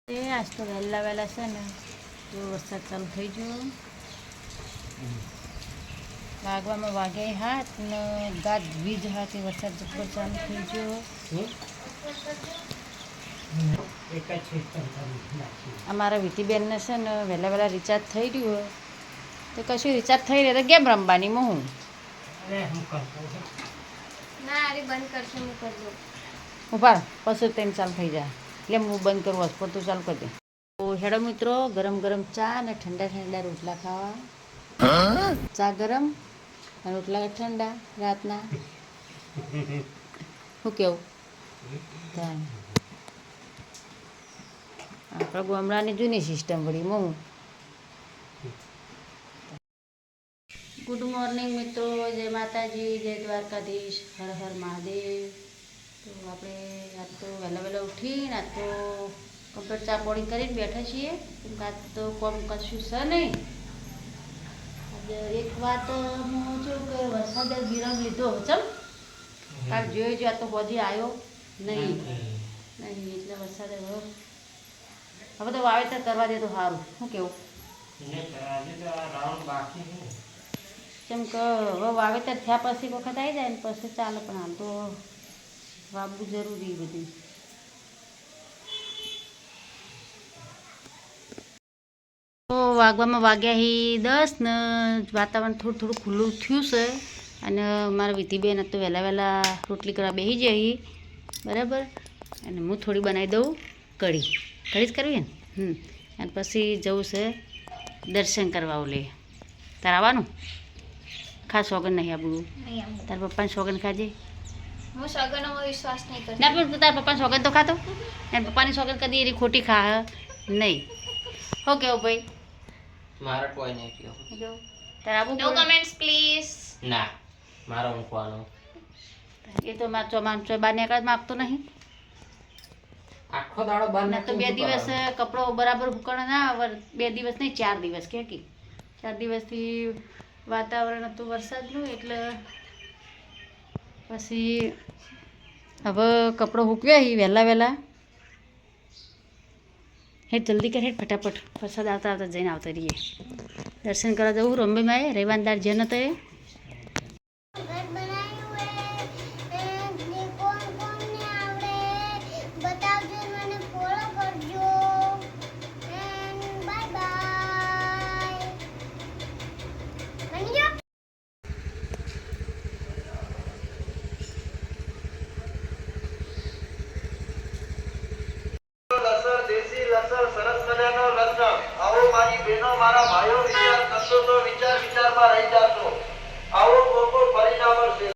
આજ તો વહેલા વહેલા છે ને તો વરસાદ ચાલુ થઈ ગયો. વાગવામાં વાગે હાથ ને ગાજ વીજ હાથે વરસાદ જબર ચાલુ થઈ ગયો. અમારા વિધિબેનને છે ને વહેલા વહેલા રિચાર્જ થઈ રહ્યું તો કશું રિચાર્જ થઈ રહે તો ગેમ રમવાની હું ઉભા પછી તેમ ચાલુ થઈ જાય એટલે હું બંધ કરું હોસ્પોટ તો ચાલુ કરી દે. તો હેડો મિત્રો, ગરમ ગરમ ચા ને ઠંડા ઠંડા રોટલા ખાવા. ચા ગરમ અને રોટલા ઠંડા રાતના. શું કેવું? આપણા ગામડાની જૂની સિસ્ટમ વળી હું. ગુડ મોર્નિંગ મિત્રો, જય માતાજી, જય દ્વારકાધીશ, હર હર મહાદેવ. તો આપણે આજ તો વહેલા વહેલા ઉઠીને આજ તો કમ્પ્લીટ ચા પોણી કરીને બેઠા છીએ. આજ તો કોમ કશું છે નહીં. આજે એક વાત હું છું કે વરસાદે વિરામ લીધો ચમ કાલ જોઈ આ તો બધી આવ્યો નહીં એટલે વરસાદે હવે તો વાવેતર કરવા દે તો સારું. શું કેવું? કેમ કે હવે વાવેતર થયા પછી વખત આવી જાય ને પછી ચાલે, પણ હાલ તો વાવવું જરૂરી બધું. તો વાગવામાં વાગ્યા 10 ને વાતાવરણ થોડું થોડું ખુલ્લું થયું છે. અને મારા વિધિબેન તો વહેલા વહેલા રોટલી કરવા બેસી જઈ બરાબર. અને હું થોડી બનાવી દઉં કઢી જ કરવી ને. અને પછી જવું છે દર્શન કરવા. ઓલે તાર આવવાનું ખાસ સોગન નહીં આપવું. તાર પપ્પાને સોગન ખાજે. હું સોગનોમાં વિશ્વાસ નહીં કરું. ના પણ તાર પપ્પાને સોગન તો ખાતો. અને પપ્પાની સોગન કદી એની ખોટી ખા નહીં. હો કેવું ભાઈ? મારો કોઈ નહીં કયો. તાર આવું નો કમેન્ટ્સ પ્લીઝ. ના મારો મૂકવાનો. એ તો મારા ચોમાન બાર નીકળ માગતો નહીં. આખો દાડો બહાર ના તો 2 દિવસ કપડો બરાબર હુકણ ના 2 દિવસ નહીં 4 દિવસ કે 4 દિવસથી વાતાવરણ હતું વરસાદનું એટલે પછી હવે કપડો હૂકવ્યા વહેલા વહેલા. હે જલ્દી કર, હે ફટાફટ. વરસાદ આવતા આવતા જઈને આવતા રહીએ. દર્શન કરવા જવું રંબેમાં રવિવારદાર જે નતો એ. મારા ભાઈઓ વિચાર કરશો તો વિચારમાં રહી જશો.